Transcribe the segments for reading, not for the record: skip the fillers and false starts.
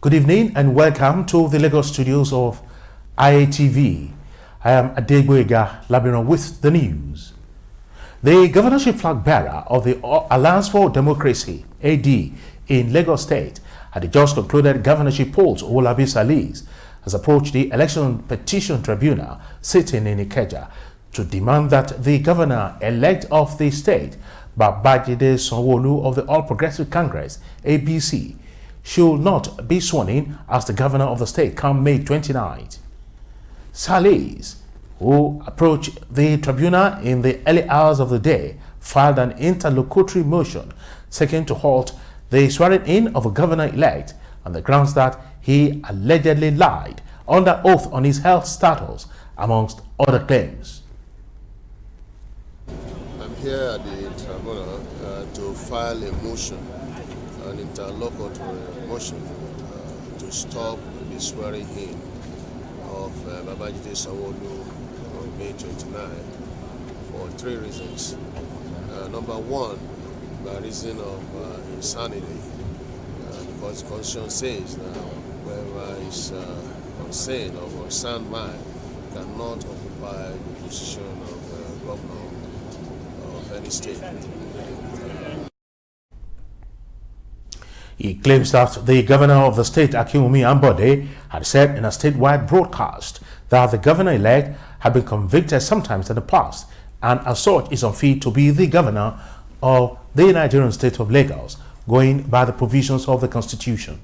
Good evening and welcome to the Lagos studios of IATV. I am Adegboyega Labiran with the news. The governorship flag bearer of the Alliance for Democracy, AD, in Lagos State at the just concluded governorship polls, Owolabi Salis, has approached the Election Petition Tribunal sitting in Ikeja to demand that the governor-elect of the state, Babajide Sanwo-Olu of the All Progressive Congress, ABC, should not be sworn in as the governor of the state come May 29th. Salis, who approached the tribunal in the early hours of the day, filed an interlocutory motion seeking to halt the swearing-in of a governor-elect on the grounds that he allegedly lied under oath on his health status, amongst other claims. I'm here at the tribunal to file a motion, an interlocutory motion to stop the swearing-in of Babajide Sanwo-Olu on May 29 for three reasons. Number one, by reason of insanity, because the Constitution says that whoever is insane or of sound mind cannot occupy the position of governor of any state. He claims that the governor of the state, Akinwumi Ambode, had said in a statewide broadcast that the governor-elect had been convicted sometimes in the past and as such is unfit to be the governor of the Nigerian state of Lagos, going by the provisions of the Constitution.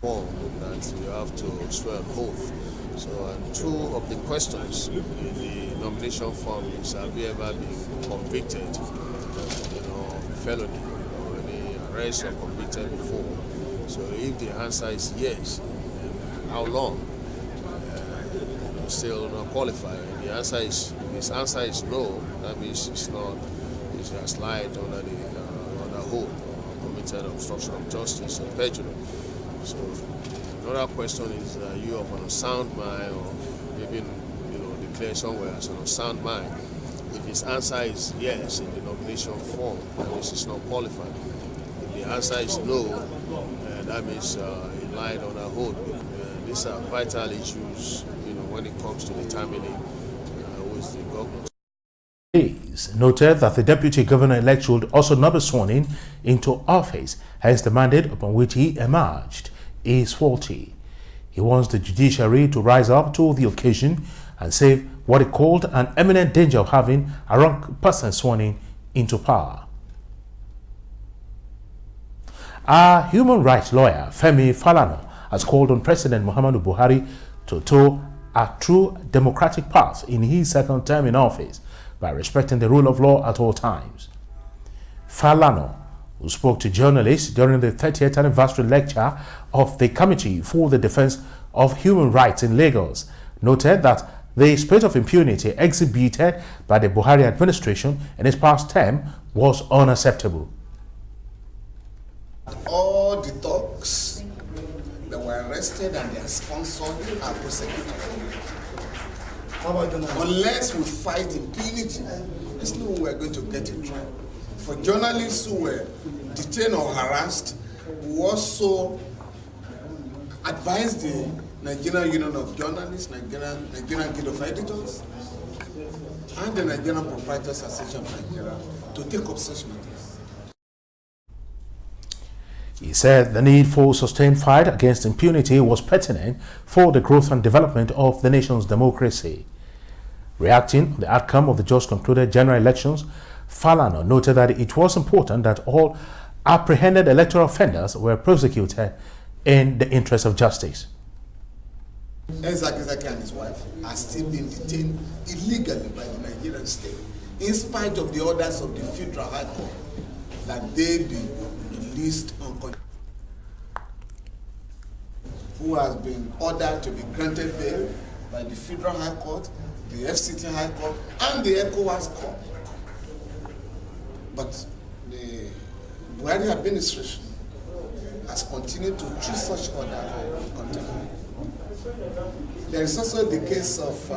That you have to swear an oath. So, and two of the questions in the nomination form is: have you ever been convicted, of felony or any arrest or convicted before? So, if the answer is yes, then how long? Still not qualified. If the answer is, if his answer is no, that means it's not. It's just lied under the oath or committed obstruction of justice or perjury. So another question is: are you of an unsound mind, or maybe declare somewhere as an unsound mind? If his answer is yes in the nomination form, that means he's not qualified. If the answer is no, that means he lied on a oath. These are vital issues, when it comes to determining who is the governor. Noted that the deputy governor-elect should also not be sworn in into office, hence the mandate upon which he emerged is faulty. He wants the judiciary to rise up to the occasion and save what he called an imminent danger of having a wrong person sworn in into power. Our human rights lawyer, Femi Falana, has called on President Muhammadu Buhari to toe a true democratic path in his second term in office by respecting the rule of law at all times. Falana, who spoke to journalists during the 30th anniversary lecture of the Committee for the Defense of Human Rights in Lagos, noted that the spirit of impunity exhibited by the Buhari administration in its past term was unacceptable. All the thugs that were arrested and their sponsors are prosecuted. Unless we fight impunity, there's no way we're going to get it right. For journalists who were detained or harassed, we also advised the Nigerian Union of Journalists, Nigerian Guild of Editors, and the Nigerian Proprietors Association of Nigeria to take up such matters. He said the need for sustained fight against impunity was pertinent for the growth and development of the nation's democracy. Reacting on the outcome of the just concluded general elections, Falana noted that it was important that all apprehended electoral offenders were prosecuted in the interest of justice. Zakizaki and his wife are still being detained illegally by the Nigerian state, in spite of the orders of the Federal High Court that they be released on who has been ordered to be granted bail by the Federal High Court, the FCT High Court, and the ECOWAS Court. But the Buhari administration has continued to choose such order. There is also the case of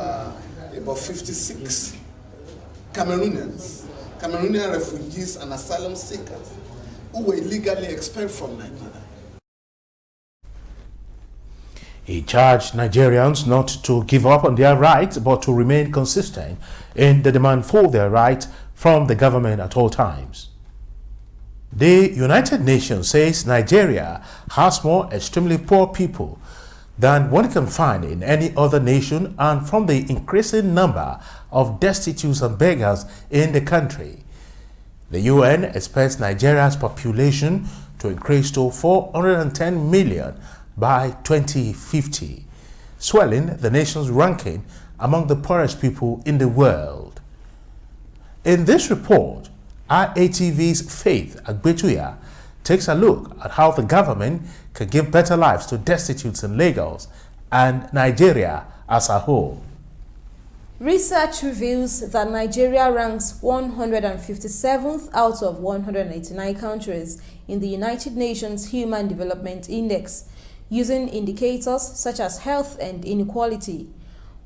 about 56 Cameroonian refugees and asylum seekers who were illegally expelled from Nigeria. He charged Nigerians not to give up on their rights but to remain consistent in the demand for their rights from the government at all times. The United Nations says Nigeria has more extremely poor people than one can find in any other nation, and from the increasing number of destitutes and beggars in the country, the UN expects Nigeria's population to increase to 410 million by 2050, swelling the nation's ranking among the poorest people in the world. In this report, IATV's Faith Agbetuya takes a look at how the government can give better lives to destitutes in Lagos and Nigeria as a whole. Research reveals that Nigeria ranks 157th out of 189 countries in the United Nations Human Development Index, using indicators such as health and inequality.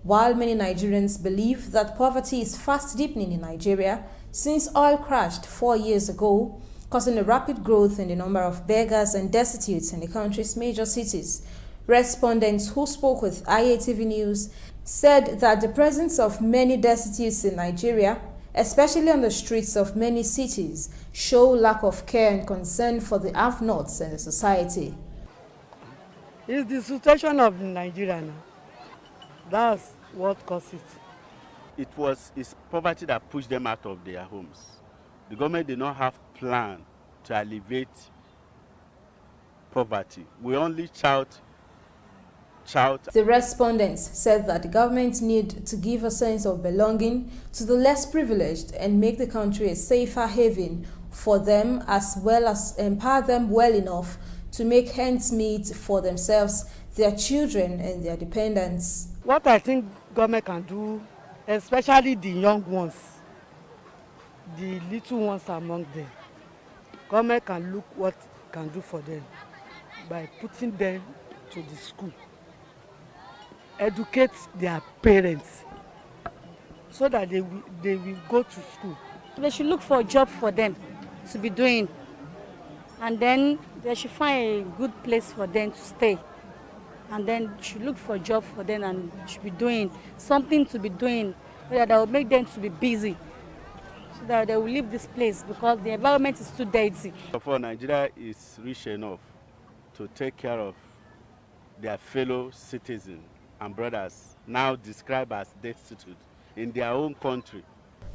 While many Nigerians believe that poverty is fast deepening in Nigeria since oil crashed 4 years ago, causing a rapid growth in the number of beggars and destitutes in the country's major cities, respondents who spoke with IATV News said that the presence of many destitutes in Nigeria, especially on the streets of many cities, show lack of care and concern for the have-nots in the society. It's the situation of Nigeria now. That's what caused it. It's poverty that pushed them out of their homes. The government did not have plan to alleviate poverty. We only shout. The respondents said that the government need to give a sense of belonging to the less privileged and make the country a safer haven for them, as well as empower them well enough to make ends meet for themselves, their children and their dependents. What I think government can do, especially the young ones, the little ones among them, government can look what can do for them by putting them to the school, educate their parents so that they will go to school. They should look for a job for them to be doing, and then they should find a good place for them to stay, and then should look for a job for them and should be doing something to be doing that will make them to be busy, so that they will leave this place because the environment is too dirty. Therefore, Nigeria is rich enough to take care of their fellow citizens and brothers, now described as destitute, in their own country.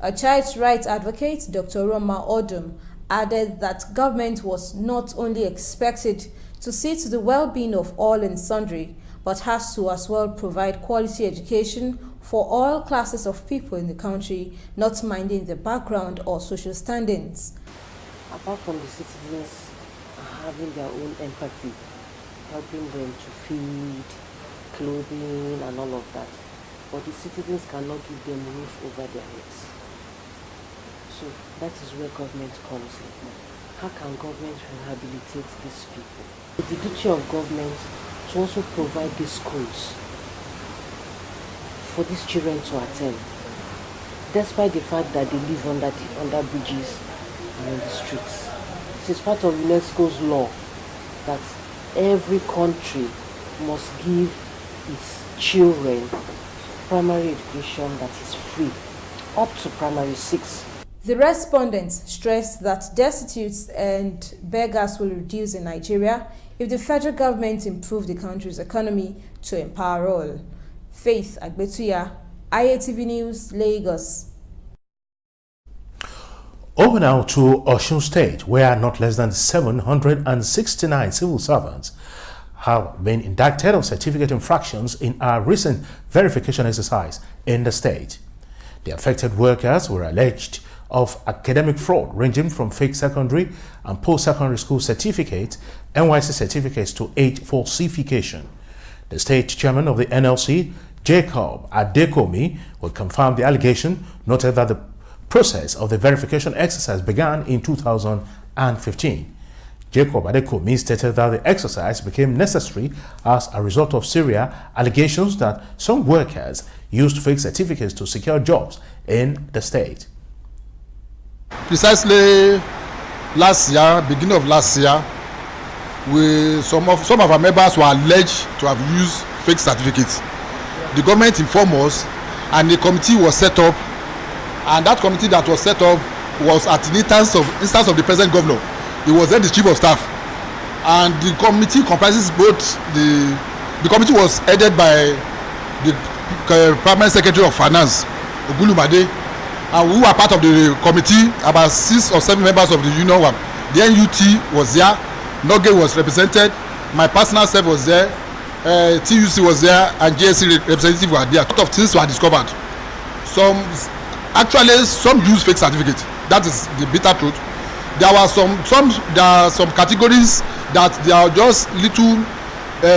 A child's rights advocate, Dr. Roma Odum, added that government was not only expected to see to the well-being of all and sundry, but has to as well provide quality education for all classes of people in the country, not minding their background or social standings. Apart from the citizens having their own empathy, helping them to feed, clothing and all of that, but the citizens cannot give them roof over their heads. So that is where government comes in. How can government rehabilitate these people? It's the duty of government to also provide these schools for these children to attend, despite the fact that they live under bridges and on the streets. It is part of UNESCO's law that every country must give its children primary education that is free, up to primary 6. The respondents stressed that destitutes and beggars will reduce in Nigeria if the federal government improve the country's economy to empower all. Faith Agbetuya, IATV News, Lagos. Over now to Osun State, where not less than 769 civil servants have been indicted of certificate infractions in a recent verification exercise in the state. The affected workers were alleged of academic fraud ranging from fake secondary and post-secondary school certificates, NYSC certificates to age falsification. The state chairman of the NLC, Jacob Adekomi, will confirm the allegation, noted that the process of the verification exercise began in 2015. Jacob Adekomi stated that the exercise became necessary as a result of serious allegations that some workers used fake certificates to secure jobs in the state. Precisely last year, beginning of last year, some of our members were alleged to have used fake certificates. The government informed us, and a committee was set up, and that committee that was set up was at the instance of the present governor. He was then the chief of staff, and the committee comprises both the committee was headed by the permanent secretary of finance, Ogulumade, and we were part of the committee. About 6 or 7 members of the union were. The NUT was there, NOGE was represented, my personal self was there, TUC was there, and JSC representative were there. A lot of things were discovered. Some used fake certificates. That is the bitter truth. There are some categories that there are just little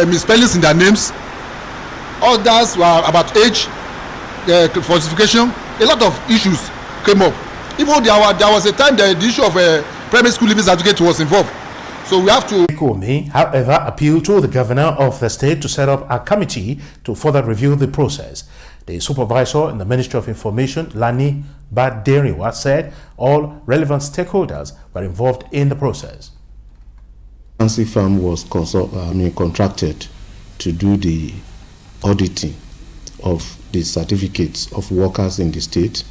misspellings in their names. Others were about age, falsification. A lot of issues came up. Even there was a time the issue of primary school living certificate was involved. So we have to. Komi, however, appealed to the governor of the state to set up a committee to further review the process. The supervisor in the Ministry of Information, Lani Baderiwa, said all relevant stakeholders were involved in the process. Fancy firm was contracted to do the auditing of the certificates of workers in the state.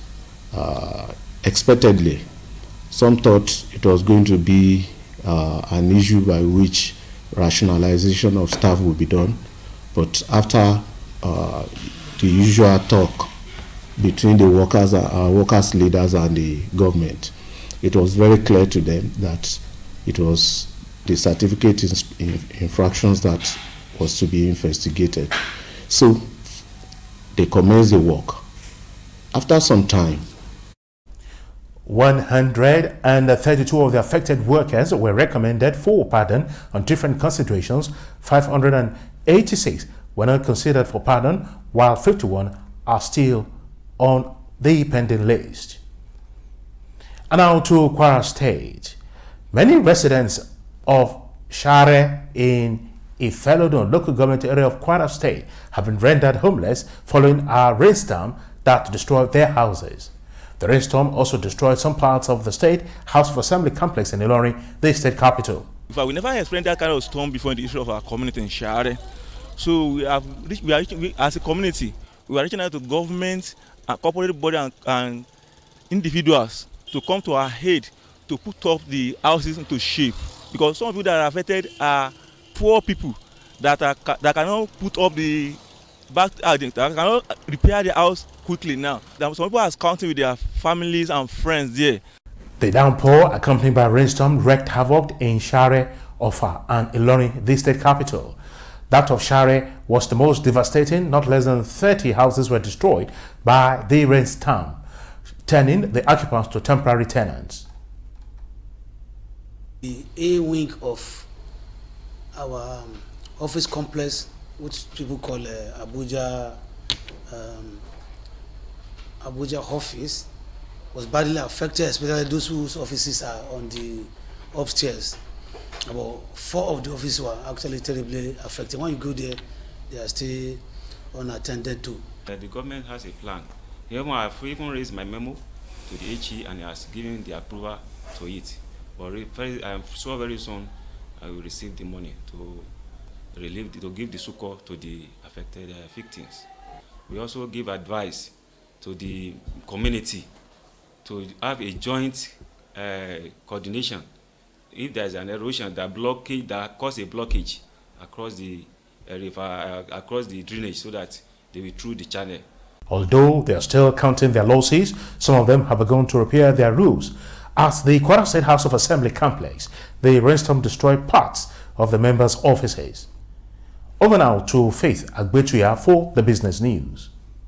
Expectedly, some thought it was going to be an issue by which rationalization of staff will be done, but after the usual talk between the workers leaders and the government, it was very clear to them that it was the certificate infractions that was to be investigated. So they commenced the work. After some time, 132 of the affected workers were recommended for pardon on different considerations. 586 were not considered for pardon, while 51 are still on the pending list. And now to Kwara State. Many residents of Share in Ifelodun local government area of Kwara State have been rendered homeless following a rainstorm that destroyed their houses. The rainstorm also destroyed some parts of the State House of Assembly complex in Ilorin, the state capital. In fact, we never experienced that kind of storm before in the history of our community in Share. So we are as a community, we are reaching out to government and corporate body and individuals to come to our aid to put up the houses into shape. Because some people that are affected are poor people that cannot put up the that cannot repair the house quickly now. Some people are counting with their families and friends there. The downpour, accompanied by rainstorm, wreaked havoc in Share, Ofa, and Ilorin, the state capital. That of Share was the most devastating. Not less than 30 houses were destroyed by the rainstorm, turning the occupants to temporary tenants. The A wing of our office complex, which people call Abuja office, was badly affected, especially those whose offices are on the upstairs. About 4 of the offices were actually terribly affected. When you go there, they are still unattended to. The government has a plan. I've even raised my memo to the HE and he has given the approval to it. But I'm sure very soon I will receive the money to give the succor to the affected victims. We also give advice to the community to have a joint coordination. If there's an erosion that cause a blockage across the river, across the drainage, so that they will through the channel. Although they are still counting their losses, some of them have begun to repair their roofs. At the Kwara State House of Assembly complex, the rainstorm destroyed parts of the members' offices. Over now to Faith Agbetuya for the business news.